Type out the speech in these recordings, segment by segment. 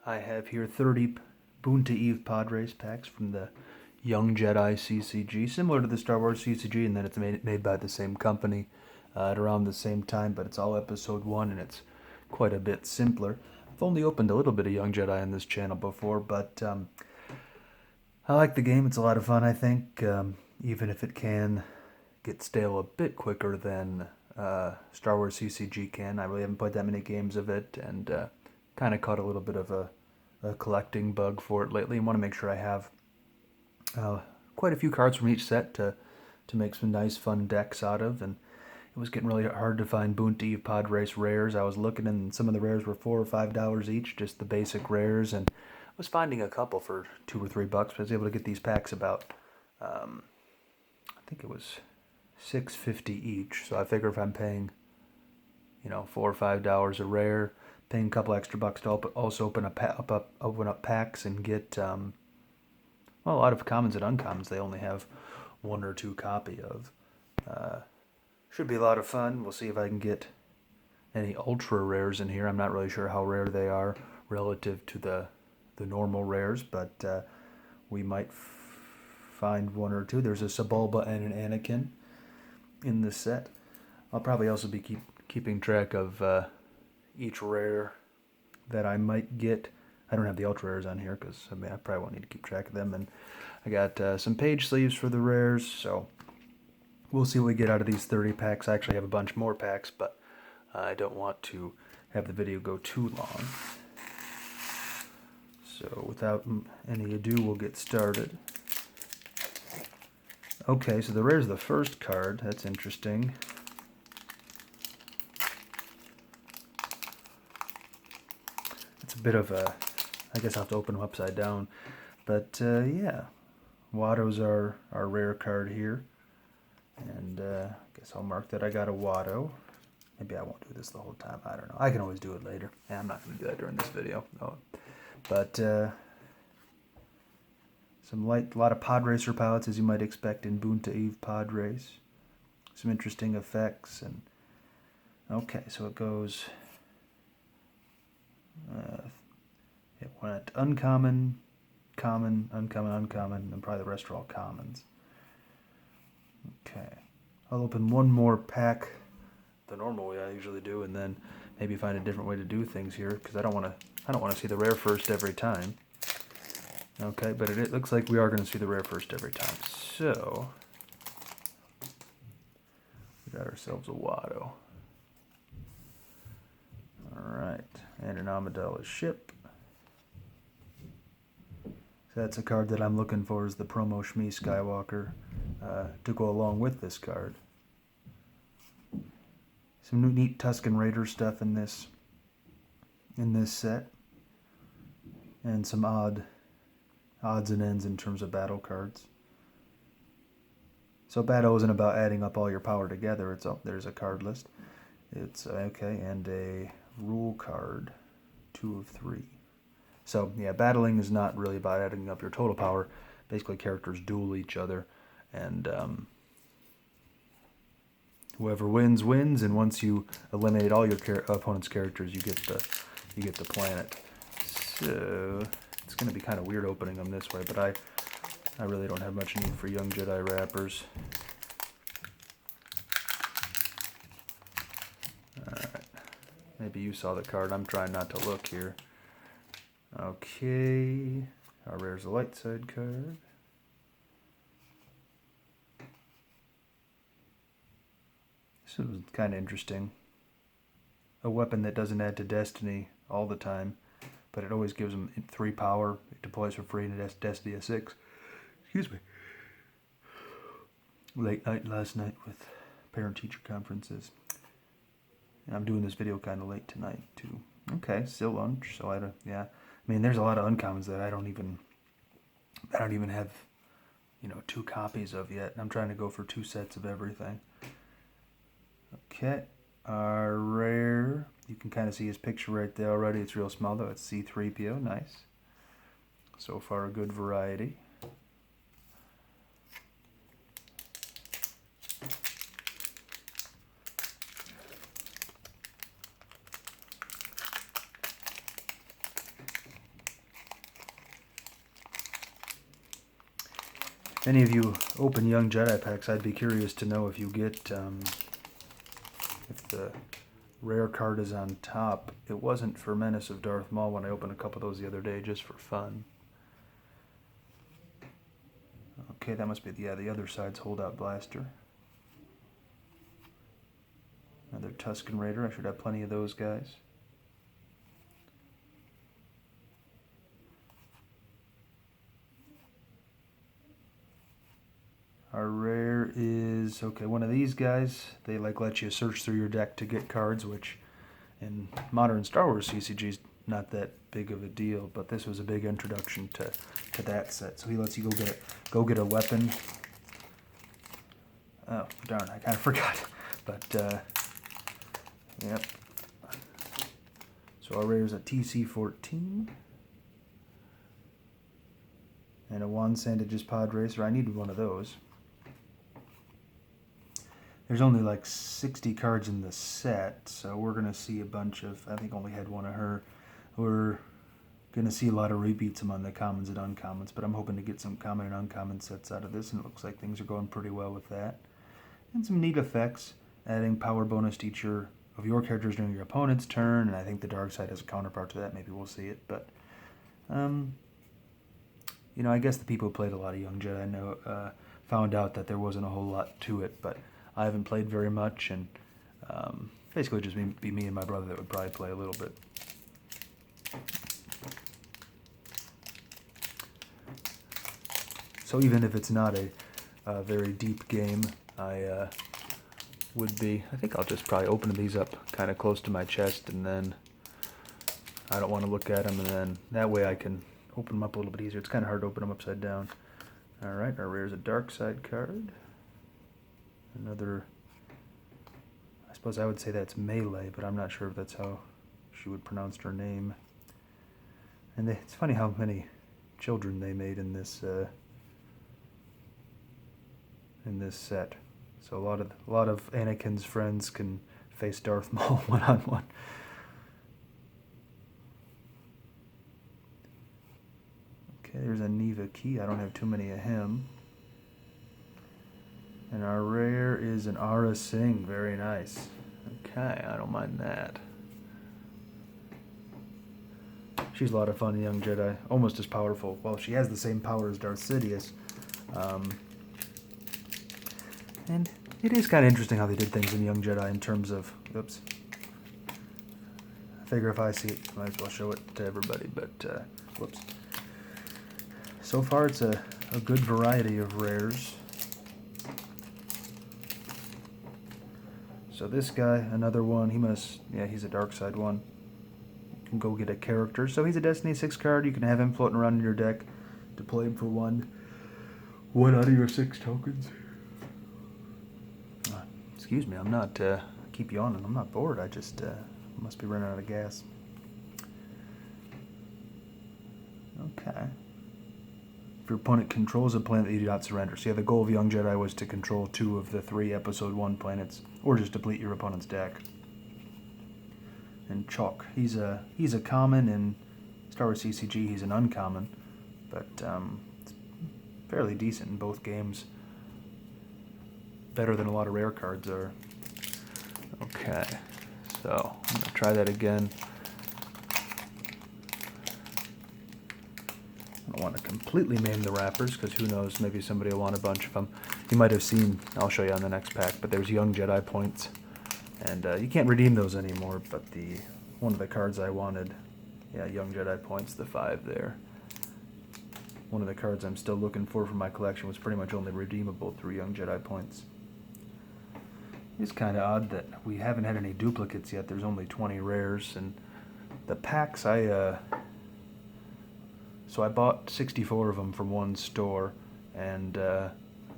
I have here 30 Boonta Eve pod race packs from the Young Jedi CCG, similar to the Star Wars CCG, and then it's made by the same company at around the same time, but it's all Episode 1, and it's quite a bit simpler. I've only opened a little bit of Young Jedi on this channel before, but I like the game. It's a lot of fun, I think, even if it can get stale a bit quicker than Star Wars CCG can. I really haven't played that many games of it, and kind of caught a little bit of a collecting bug for it lately, and want to make sure I have quite a few cards from each set to make some nice fun decks out of. And it was getting really hard to find Boonta Eve Pod Race rares. I was looking, and some of the rares were $4 or $5 each, just the basic rares, and I was finding a couple for $2 or $3. But I was able to get these packs about I think it was $6.50 each. So I figure if I'm paying $4 or $5 a rare, paying a couple extra bucks to also open up packs and get a lot of commons and uncommons they only have 1 or 2 copy of. Should be a lot of fun. We'll see if I can get any ultra rares in here. I'm not really sure how rare they are relative to the normal rares, but we might find 1 or 2. There's a Sebulba and an Anakin in this set. I'll probably also be keeping track of each rare that I might get. I don't have the ultra rares on here because I probably won't need to keep track of them. And I got some page sleeves for the rares, so we'll see what we get out of these 30 packs. I actually have a bunch more packs, but I don't want to have the video go too long. So without any ado, we'll get started. Okay, so the rare's the first card. That's interesting. It's a bit of a, I guess I'll have to open them upside down. But yeah, Watto's our rare card here. And I guess I'll mark that I got a Watto. Maybe I won't do this the whole time. I don't know. I can always do it later. Yeah, I'm not going to do that during this video. No. But a lot of pod racer pilots, as you might expect in Boonta Eve Pod Race. Some interesting effects. And okay, so it goes. It went uncommon, common, uncommon, uncommon, and probably the rest are all commons. Okay, I'll open one more pack the normal way I usually do, and then maybe find a different way to do things here, because I don't want to see the rare first every time. Okay, but it looks like we are going to see the rare first every time. So we got ourselves a Watto. Alright, and an Amidala ship. So that's a card that I'm looking for, is the promo Shmi Skywalker to go along with this card. Some neat Tusken Raider stuff in this set, and some odds and ends in terms of battle cards. So battle isn't about adding up all your power together. There's a card list. It's okay, and a rule card, 2 of 3. So yeah, battling is not really about adding up your total power. Basically, characters duel each other, and whoever wins wins. And once you eliminate all your opponent's characters, you get the planet. So it's going to be kind of weird opening them this way, but I really don't have much need for Young Jedi wrappers. Alright. Maybe you saw the card. I'm trying not to look here. Okay. Our rare's a light side card. This is kind of interesting. A weapon that doesn't add to Destiny all the time, but it always gives them 3 power. It deploys for free and it has Destiny at 6. Excuse me. Late night last night with parent-teacher conferences. And I'm doing this video kind of late tonight too. Okay, still lunch. So I mean, there's a lot of uncommons that I don't even have, 2 copies of yet. I'm trying to go for 2 sets of everything. Okay, our rare. You can kind of see his picture right there already. It's real small though. It's C-3PO. Nice. So far, a good variety. any of you open Young Jedi packs, I'd be curious to know if you get, if the rare card is on top. It wasn't for Menace of Darth Maul when I opened a couple of those the other day, just for fun. Okay, that must be, the other side's Holdout Blaster. Another Tusken Raider. I should have plenty of those guys. Our rare is, okay, one of these guys. They let you search through your deck to get cards, which in modern Star Wars CCG's not that big of a deal, but this was a big introduction to that set. So he lets you go get a weapon. Oh, darn, I kind of forgot. But, yep. So our rare is a TC-14. And a Juan Sandages Pod Racer. I needed one of those. There's only like 60 cards in the set, so we're going to see a bunch of, I think only had one of her. We're going to see a lot of repeats among the commons and uncommons, but I'm hoping to get some common and uncommon sets out of this, and it looks like things are going pretty well with that. And some neat effects, adding power bonus to each of your characters during your opponent's turn, and I think the dark side has a counterpart to that. Maybe we'll see it, but you know, I guess the people who played a lot of Young Jedi found out that there wasn't a whole lot to it, but I haven't played very much, and basically just be me and my brother that would probably play a little bit. So even if it's not a very deep game, I think I'll just probably open these up kind of close to my chest, and then I don't want to look at them, and then that way I can open them up a little bit easier. It's kind of hard to open them upside down. Alright, our rare is a dark side card. Another, I suppose I would say that's Melee, but I'm not sure if that's how she would pronounce her name. And it's funny how many children they made in this set. So a lot of Anakin's friends can face Darth Maul one-on-one. Okay, there's a Neva Key. I don't have too many of him. And our rare is an Aura Singh. Very nice. Okay, I don't mind that. She's a lot of fun in Young Jedi. Almost as powerful. Well, she has the same power as Darth Sidious. And it is kind of interesting how they did things in Young Jedi in terms of... Oops. I figure if I see it, I might as well show it to everybody, but... whoops. So far, it's a good variety of rares. So this guy, another one, he's a dark side one. You can go get a character. So he's a Destiny 6 card. You can have him floating around in your deck to play him for one out of your 6 tokens. Excuse me, I'm not, keep yawning. I'm not bored. I just must be running out of gas. Okay. If your opponent controls a planet that you do not surrender. So yeah, the goal of Young Jedi was to control 2 of the 3 Episode 1 planets, or just deplete your opponent's deck. And Chalk, he's a common in Star Wars CCG. He's an uncommon, but it's fairly decent in both games. Better than a lot of rare cards are. Okay, so I'm gonna try that again. I don't want to completely maim the wrappers, because who knows, maybe somebody will want a bunch of them. You might have seen, I'll show you on the next pack, but there's Young Jedi points, and you can't redeem those anymore, but one of the cards I wanted, yeah, Young Jedi points, the 5 there. One of the cards I'm still looking for my collection was pretty much only redeemable through Young Jedi points. It's kind of odd that we haven't had any duplicates yet. There's only 20 rares, and the packs so I bought 64 of them from one store, and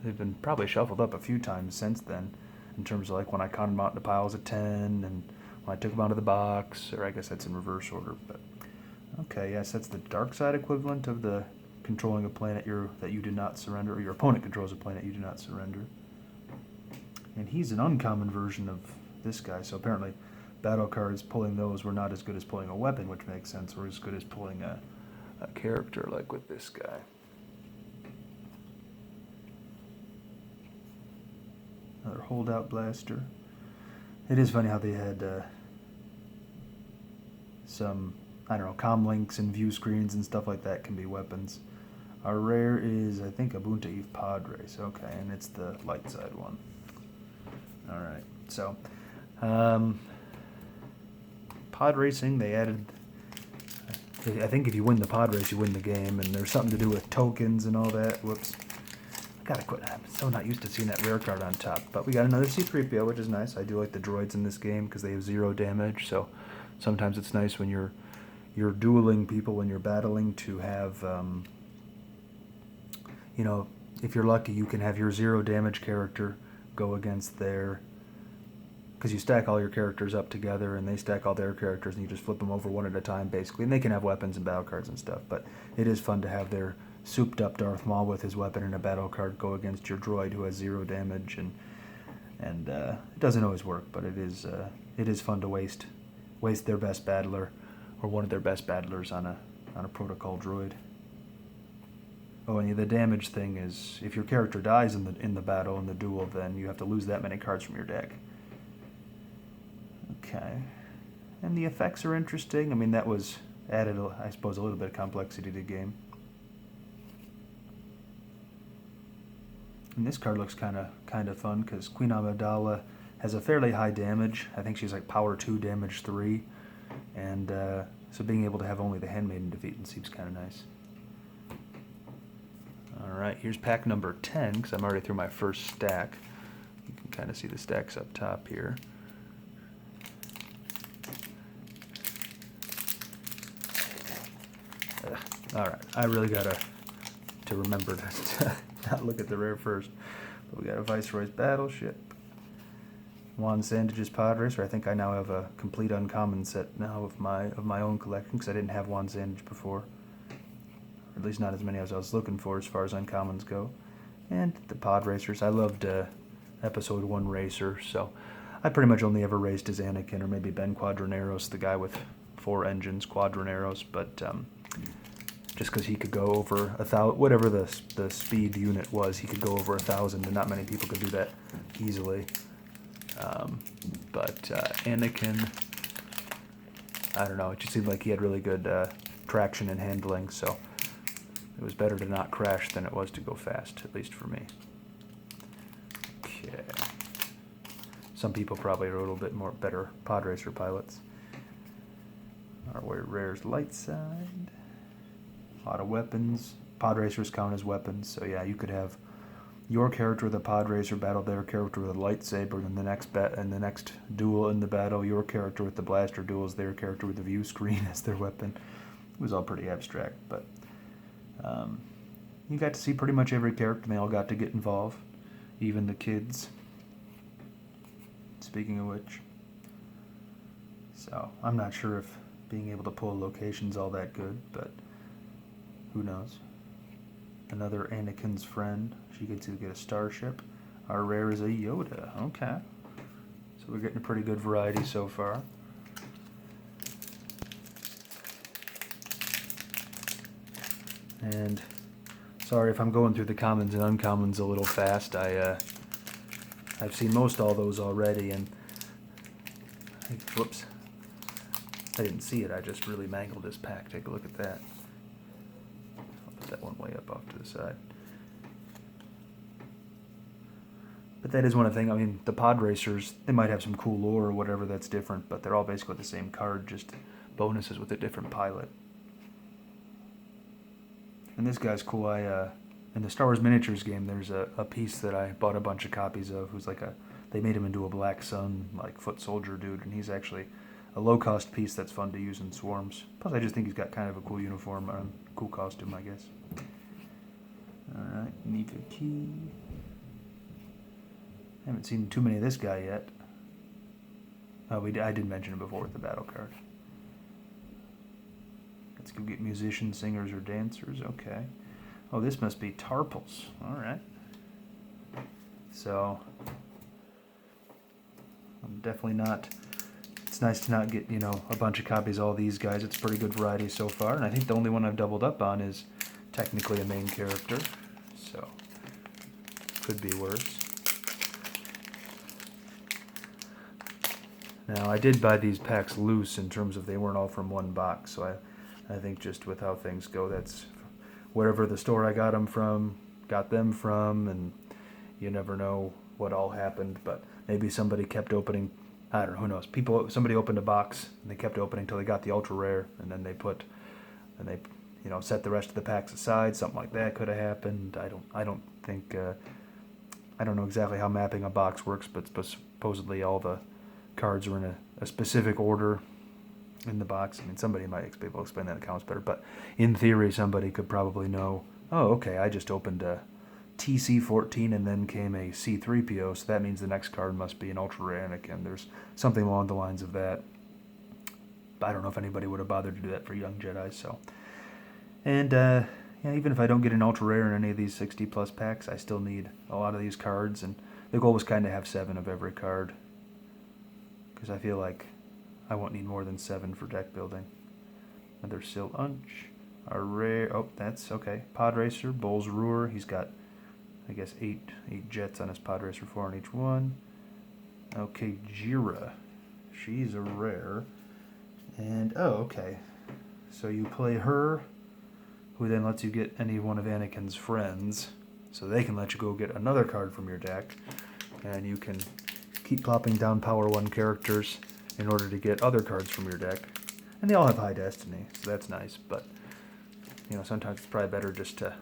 they've been probably shuffled up a few times since then, in terms of like when I counted them out into piles of 10, and when I took them out of the box, or I guess that's in reverse order, but okay, yes, that's the dark side equivalent of the controlling a planet that you do not surrender, or your opponent controls a planet you do not surrender. And he's an uncommon version of this guy, so apparently battle cards, pulling those were not as good as pulling a weapon, which makes sense, or as good as pulling a character like with this guy. Another holdout blaster. It is funny how they had some, I don't know, comm links and view screens and stuff like that can be weapons. Our rare is, I think, a Boonta Eve Pod Race. Okay, and it's the light side one. Alright, so pod racing, they added, I think if you win the pod race, you win the game, and there's something to do with tokens and all that. Whoops. Gotta quit. I'm so not used to seeing that rare card on top. But we got another C-3PO, which is nice. I do like the droids in this game because they have 0 damage, so sometimes it's nice when you're dueling people, when you're battling, to have, you know, if you're lucky, you can have your 0 damage character go against their, because you stack all your characters up together and they stack all their characters and you just flip them over one at a time basically, and they can have weapons and battle cards and stuff, but it is fun to have their souped up Darth Maul with his weapon and a battle card go against your droid who has 0 damage, and it doesn't always work, but it is fun to waste their best battler or one of their best battlers on a protocol droid. Oh, and the damage thing is, if your character dies in the battle, in the duel, then you have to lose that many cards from your deck. Okay. And the effects are interesting. I mean, that was added, I suppose, a little bit of complexity to the game. And this card looks kind of fun because Queen Amidala has a fairly high damage. I think she's like power 2, damage 3. And so being able to have only the Handmaiden defeat seems kind of nice. Alright, here's pack number 10, because I'm already through my first stack. You can kind of see the stacks up top here. Alright, I really gotta remember to not look at the rare first. But we got a Viceroy's Battleship. Juan Sandage's Pod Racer. I think I now have a complete uncommon set now of my own collection, because I didn't have Juan Sandage before. At least not as many as I was looking for as far as uncommons go. And the Pod Racers. I loved Episode 1 Racer, so I pretty much only ever raced as Anakin, or maybe Ben Quadraneros, the guy with 4 engines, Quadraneros, but just because he could go over 1,000, whatever the speed unit was, he could go over 1,000, and not many people could do that easily. But Anakin, I don't know, it just seemed like he had really good traction and handling, so it was better to not crash than it was to go fast, at least for me. Okay. Some people probably are a little bit more better pod racer pilots. Our rare's light side. A lot of weapons. Pod racers count as weapons, so yeah, you could have your character with a pod racer battle their character with a lightsaber, and the next duel in the battle, your character with the blaster duels their character with the view screen as their weapon. It was all pretty abstract, but you got to see pretty much every character, and they all got to get involved, even the kids. Speaking of which, so I'm not sure if being able to pull location's all that good, but who knows. Another Anakin's friend. She gets to get a starship. Our rare is a Yoda. Okay. So we're getting a pretty good variety so far. And sorry if I'm going through the commons and uncommons a little fast. I've seen most all those already, and whoops, I didn't see it. I just really mangled this pack. Take a look at that. I'll put that one way up off to the side. But that is one of the things. I mean, the pod racers, they might have some cool lore or whatever that's different, but they're all basically the same card, just bonuses with a different pilot. And this guy's cool. In the Star Wars miniatures game, there's a piece that I bought a bunch of copies of, who's like they made him into a Black Sun, like foot soldier dude, and he's actually a low-cost piece that's fun to use in swarms. Plus, I just think he's got kind of a cool uniform, cool costume, I guess. Alright, Neva Key. Haven't seen too many of this guy yet. Oh, I did mention him before with the battle card. Let's go get musicians, singers, or dancers. Okay. Oh, this must be Tarpals. Alright. So, I'm definitely not... It's nice to not get, a bunch of copies of all these guys. It's a pretty good variety so far. And I think the only one I've doubled up on is technically a main character. So, could be worse. Now, I did buy these packs loose in terms of they weren't all from one box, so I think just with how things go, that's wherever the store I got them from, and you never know what all happened, but maybe somebody kept opening, I don't know, who knows. Somebody opened a box, and they kept opening until they got the ultra rare, and then they set the rest of the packs aside. Something like that could have happened. I don't think, I don't know exactly how mapping a box works, but supposedly all the cards are in a specific order in the box. I mean, somebody might be able to explain that in the comments better, but in theory, somebody could probably know, oh, okay, I just opened a TC14 and then came a C3PO, so that means the next card must be an Ultra Rare Anakin. There's something along the lines of that. I don't know if anybody would have bothered to do that for Young Jedi, so. And, even if I don't get an Ultra Rare in any of these 60-plus packs, I still need a lot of these cards, and the goal was kind of have 7 of every card, because I feel like I won't need more than 7 for deck building. Another Sil Unch, a rare, oh, that's okay. Pod Racer, Bowls Roar, he's got, I guess, 8 jets on his Pod Racer, 4 on each one. Okay, Jira, she's a rare. And, oh, okay. So you play her, who then lets you get any one of Anakin's friends, so they can let you go get another card from your deck, and you can keep plopping down Power 1 characters in order to get other cards from your deck. And they all have high destiny, so that's nice, but sometimes it's probably better just to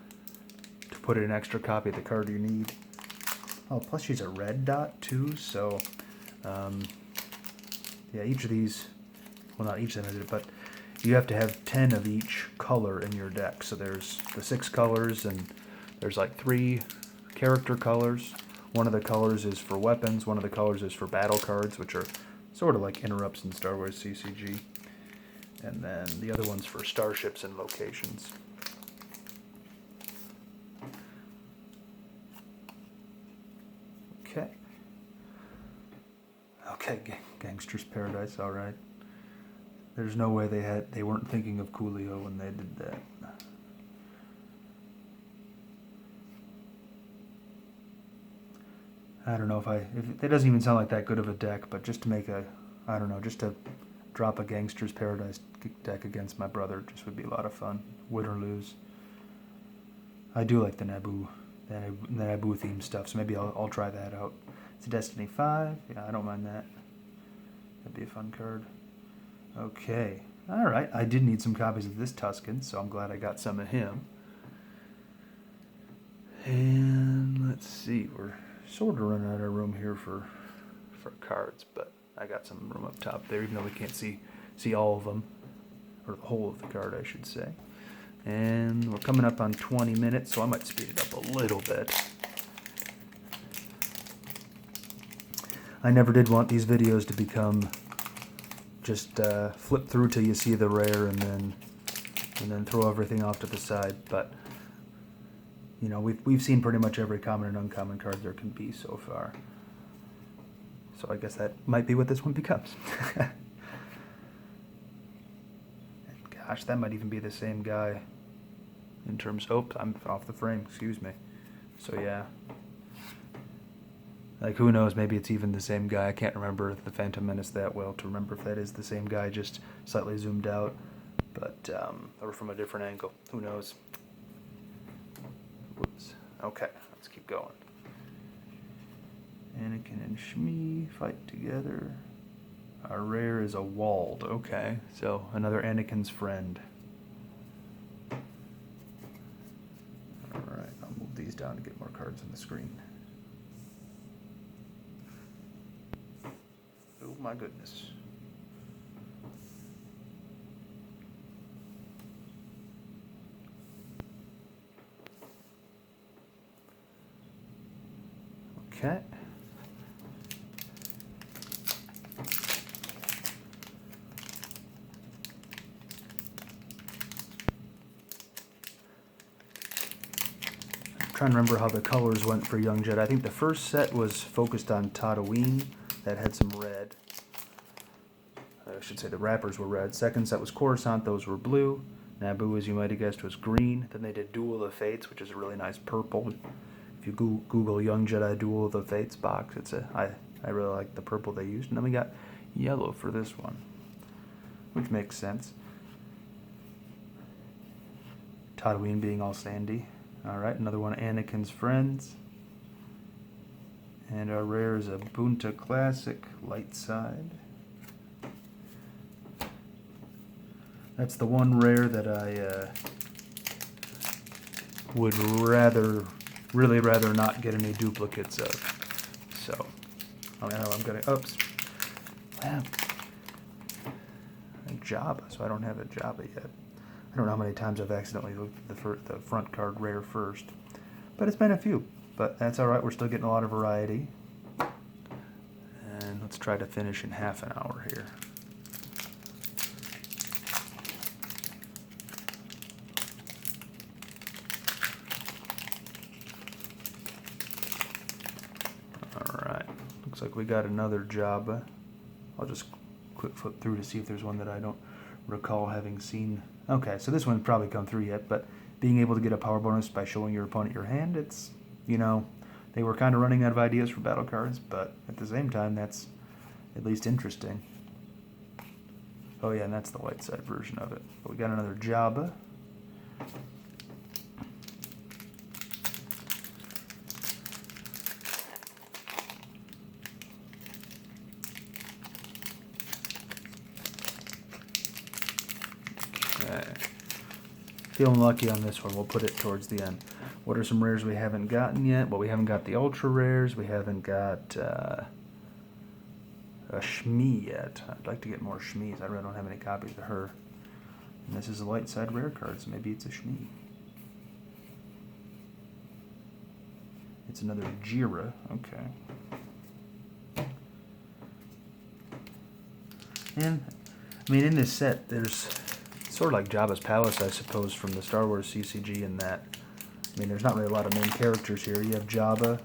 put in an extra copy of the card you need. Oh, plus she's a red dot too, so each of these, well, not each of them, but you have to have 10 of each color in your deck. So there's the 6 colors, and there's like 3 character colors. One of the colors is for weapons, one of the colors is for battle cards, which are sort of like interrupts in Star Wars CCG. And then the other one's for starships and locations. Okay. Okay, Gangster's Paradise, alright. There's no way they weren't thinking of Coolio when they did that. I don't know if it doesn't even sound like that good of a deck, but just to make just to drop a Gangster's Paradise deck against my brother just would be a lot of fun. Win or lose. I do like the Naboo theme stuff, so maybe I'll try that out. It's a Destiny 5. Yeah, I don't mind that. That'd be a fun card. Okay. Alright, I did need some copies of this Tusken, so I'm glad I got some of him. And let's see, we're sort of running out of room here for cards, but I got some room up top there, even though we can't see all of them, or the whole of the card, I should say. And we're coming up on 20 minutes, so I might speed it up a little bit. I never did want these videos to become just flip through till you see the rare and then throw everything off to the side, but we've seen pretty much every common and uncommon card there can be so far. So I guess that might be what this one becomes. And gosh, that might even be the same guy in terms, I'm off the frame, excuse me. So yeah. Like, who knows, maybe it's even the same guy. I can't remember the Phantom Menace that well to remember if that is the same guy, just slightly zoomed out, but or from a different angle. Who knows? Whoops. Okay, let's keep going. Anakin and Shmi fight together. Our rare is a Wald. Okay, so another Anakin's friend. Alright, I'll move these down to get more cards on the screen. Oh my goodness. Okay. I'm trying to remember how the colors went for Young Jedi. I think the first set was focused on Tatooine. That had some red. I should say the wrappers were red. Second set was Coruscant. Those were blue. Naboo, as you might have guessed, was green. Then they did Duel of the Fates, which is a really nice purple. If you Google Young Jedi Duel of the Fates box, I really like the purple they used. And then we got yellow for this one, which makes sense. Tatooine being all sandy. Alright, another one of Anakin's friends. And our rare is a Boonta Classic, light side. That's the one rare that I would really rather not get any duplicates of. So, I don't know, I'm gonna, oops. Wow. A Jabba, so I don't have a Jabba yet. I don't know how many times I've accidentally looked at the front card rare first. But it's been a few. But that's alright, we're still getting a lot of variety. And let's try to finish in half an hour here. Alright, looks like we got another Jabba. I'll just quick flip through to see if there's one that I don't recall having seen. Okay, so this one's probably come through yet, but being able to get a power bonus by showing your opponent your hand, it's, you know, they were kind of running out of ideas for battle cards, but at the same time, that's at least interesting. Oh yeah, and that's the light side version of it. But we got another Jabba. Okay. Feeling lucky on this one. We'll put it towards the end. What are some rares we haven't gotten yet? Well, we haven't got the ultra rares. We haven't got a Shmi yet. I'd like to get more Shmis. I really don't have any copies of her. And this is a light side rare card, so maybe it's a Shmi. It's another Jira. Okay. And, I mean, in this set, there's sort of like Jabba's Palace, I suppose, from the Star Wars CCG in that, I mean, there's not really a lot of main characters here. You have Jabba,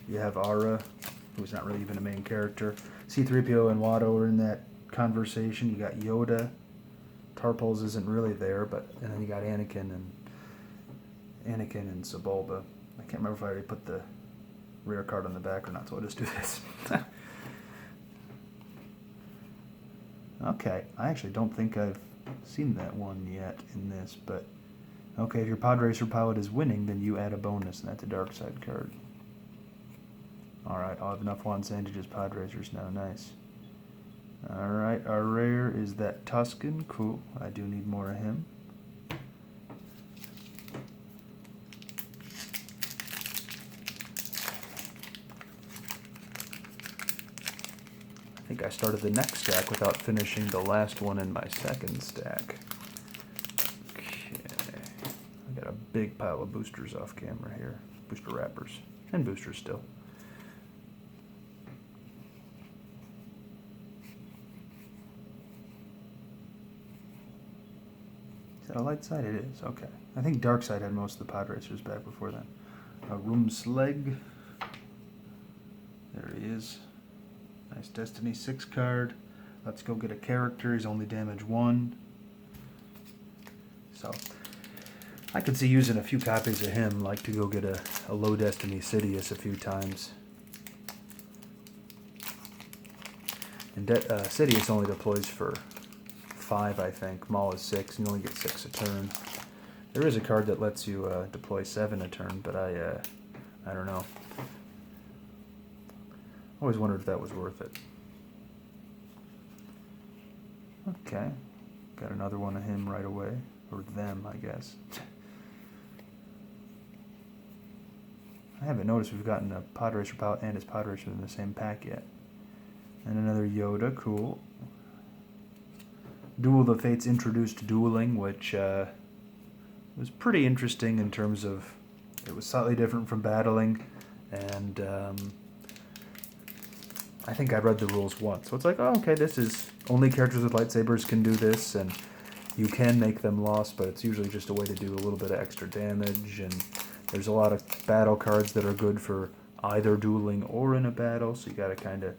you have Ara, who's not really even a main character. C-3PO and Watto are in that conversation. You got Yoda. Tarpals isn't really there, but and then you got Anakin and Sebulba. I can't remember if I already put the rare card on the back or not, so I'll just do this. Okay, I actually don't think I've seen that one yet in this, but okay, if your pod racer pilot is winning, then you add a bonus, and that's a dark side card. Alright, I'll have enough Juan Santages pod racers now, nice. Alright, our rare is that Tusken, cool, I do need more of him. I think I started the next stack without finishing the last one in my second stack. Okay, I got a big pile of boosters off camera here. Booster wrappers. And boosters still. Is that a light side? It is, okay. I think dark side had most of the pod racers back before then. A Roomslag. There he is. Nice Destiny 6 card. Let's go get a character. He's only damage 1. So, I could see using a few copies of him, like to go get a low Destiny Sidious a few times. And Sidious only deploys for 5, I think. Maul is 6, and you only get 6 a turn. There is a card that lets you deploy 7 a turn, but I don't know. Always wondered if that was worth it. Okay. Got another one of him right away. Or them, I guess. I haven't noticed we've gotten a pod racer pilot and his pod racer in the same pack yet. And another Yoda, cool. Duel of the Fates introduced dueling, which was pretty interesting in terms of it was slightly different from battling, and I think I read the rules once. So it's like, oh, okay, this is only characters with lightsabers can do this, and you can make them lost, but it's usually just a way to do a little bit of extra damage, and there's a lot of battle cards that are good for either dueling or in a battle, so you gotta kind of,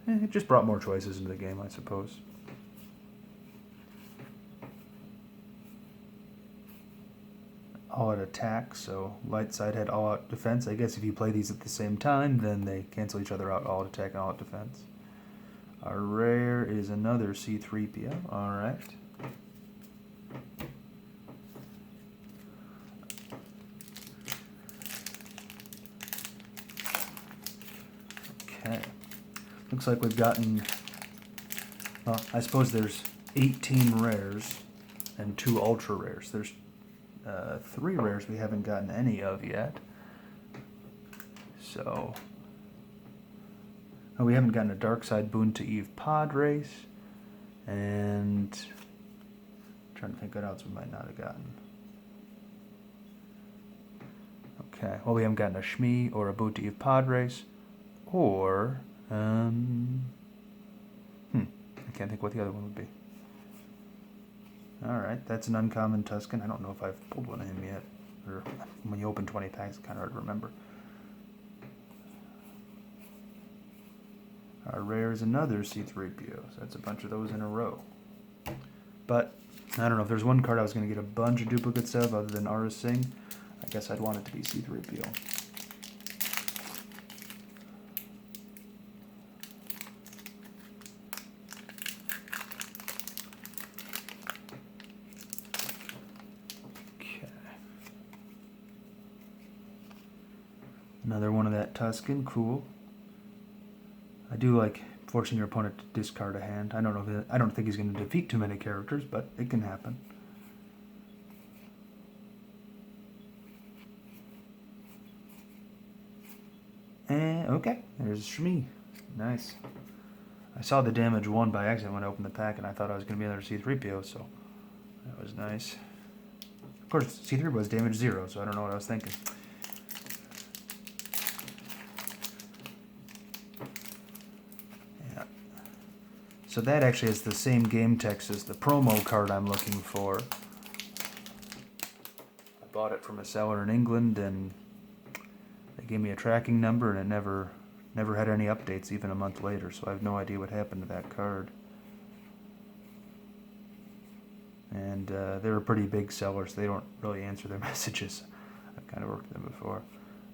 it just brought more choices into the game, I suppose. All-out attack, so light side had all-out defense. I guess if you play these at the same time, then they cancel each other out, all-out attack and all-out defense. Our rare is another C3PO. Alright. Okay. Looks like we've gotten, well, I suppose there's 18 rares and 2 ultra rares. There's 3 rares we haven't gotten any of yet. So, oh, we haven't gotten a Dark Side Boonta Eve pod race, and I'm trying to think what else we might not have gotten. Okay, well, we haven't gotten a Shmi or a Boonta Eve pod race, or I can't think what the other one would be. Alright, that's an uncommon Tusken. I don't know if I've pulled one of him yet. Or when you open 20 packs, it's kind of hard to remember. Our rare is another C3PO, so that's a bunch of those in a row. But, I don't know, if there's one card I was going to get a bunch of duplicates of other than Aura Singh, I guess I'd want it to be C3PO. Another one of that Tusken, cool. I do like forcing your opponent to discard a hand. I don't know if I don't think he's going to defeat too many characters, but it can happen. And okay, there's Shmi. Nice. I saw the damage 1 by accident when I opened the pack, and I thought I was going to be another C3PO, so that was nice. Of course, C3PO was damage 0, so I don't know what I was thinking. So that actually is the same game text as the promo card I'm looking for. I bought it from a seller in England, and they gave me a tracking number, and it never had any updates even a month later, so I have no idea what happened to that card. And they're a pretty big seller, so they don't really answer their messages. I've kind of worked with them before.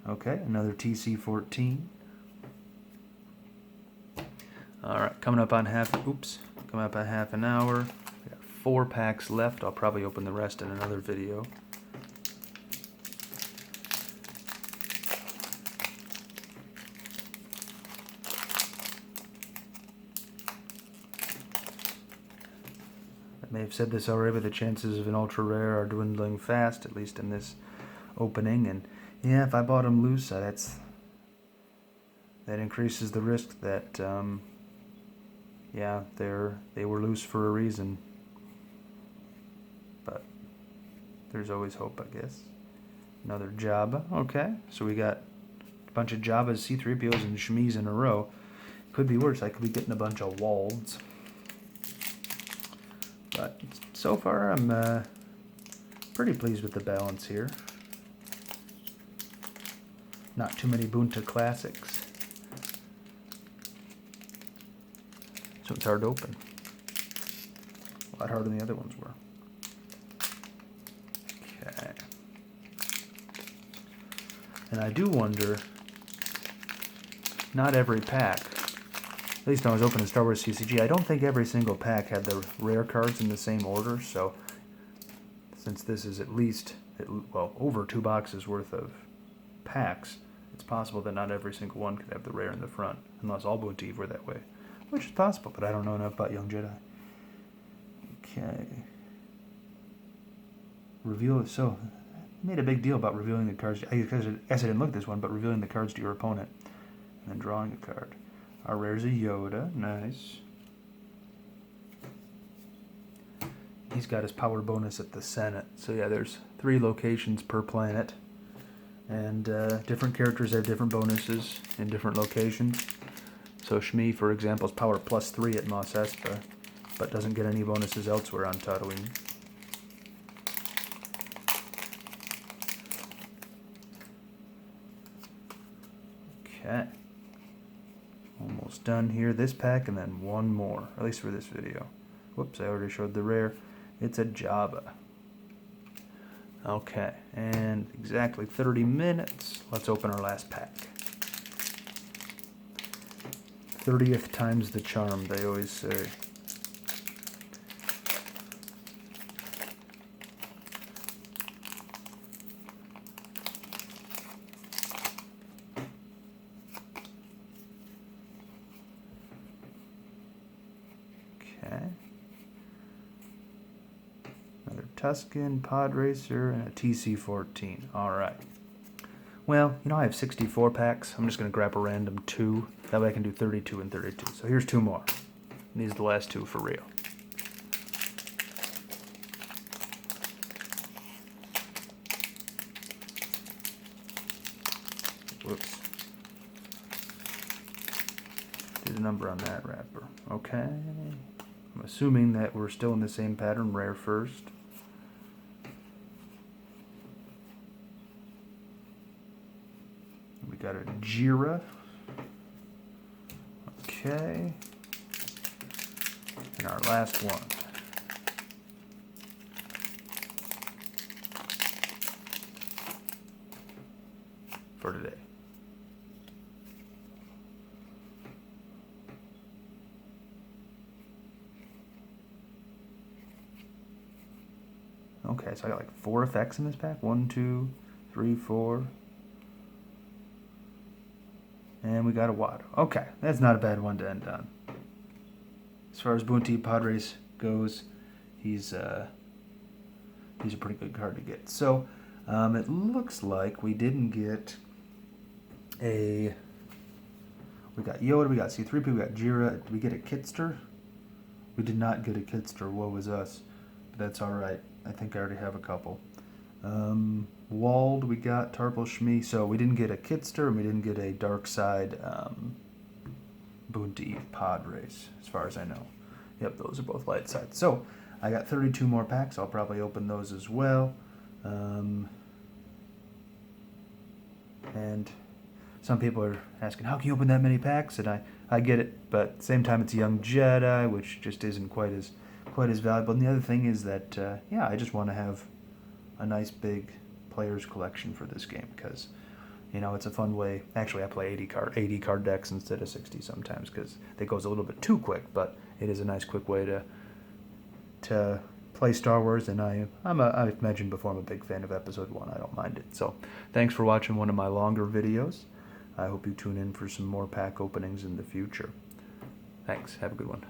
Okay, another TC14. Alright, coming up on half an hour. We got 4 packs left. I'll probably open the rest in another video. I may have said this already, but the chances of an ultra rare are dwindling fast, at least in this opening. And yeah, if I bought them loose, that increases the risk that yeah, they were loose for a reason. But there's always hope, I guess. Another Jabba. Okay, so we got a bunch of Jabbas, C-3POs, and Shmis in a row. Could be worse. I could be getting a bunch of Walds. But so far, I'm pretty pleased with the balance here. Not too many Boonta classics. So it's hard to open. A lot harder than the other ones were. Okay. And I do wonder, not every pack, at least when I was opening Star Wars CCG, I don't think every single pack had the rare cards in the same order, so since this is at least, well, over 2 boxes worth of packs, it's possible that not every single one could have the rare in the front, unless all Boonta Eve were that way. Which is possible, but I don't know enough about Young Jedi. Okay. Reveal, so, I made a big deal about revealing the cards. I guess I didn't look at this one, but revealing the cards to your opponent. And then drawing a card. Our rare's a Yoda. Nice. He's got his power bonus at the Senate. So yeah, there's 3 locations per planet. And different characters have different bonuses in different locations. So Shmi, for example, is power +3 at Mos Espa, but doesn't get any bonuses elsewhere on Tatooine. Okay. Almost done here. This pack and then one more, at least for this video. Whoops, I already showed the rare. It's a Jabba. Okay, and exactly 30 minutes. Let's open our last pack. 30th time's the charm, they always say. Okay. Another Tuscan, Pod Racer, and a TC-14. Alright. Well, you know, I have 64 packs. I'm just going to grab a random 2. That way I can do 32 and 32. So here's 2 more. And these are the last 2 for real. Whoops. Do the number on that wrapper. Okay. I'm assuming that we're still in the same pattern, rare first. We got a Jira. Okay. And our last one. For today. Okay, so I got like 4 effects in this pack. 1, 2, 3, 4. And we got a Watto. Okay, that's not a bad one to end on. As far as Boonta Padres goes, he's a pretty good card to get. So, it looks like we didn't get a... We got Yoda, we got C3P, we got Jira. Did we get a Kitster? We did not get a Kitster. Woe was us. But that's alright. I think I already have a couple. Wald, we got Tarple Shmi. So we didn't get a Kitster, and we didn't get a Dark Side Boonta Padres, as far as I know. Yep, those are both light sides. So I got 32 more packs. I'll probably open those as well. And some people are asking, how can you open that many packs? And I get it, but at the same time, it's a young Jedi, which just isn't quite as valuable. And the other thing is that, yeah, I just want to have a nice big players collection for this game because, you know, it's a fun way. Actually, I play 80 card decks instead of 60 sometimes because it goes a little bit too quick, but it is a nice quick way to play Star Wars. And I've mentioned before, I'm a big fan of Episode 1. I don't mind it. So thanks for watching one of my longer videos. I hope you tune in for some more pack openings in the future. Thanks. Have a good one.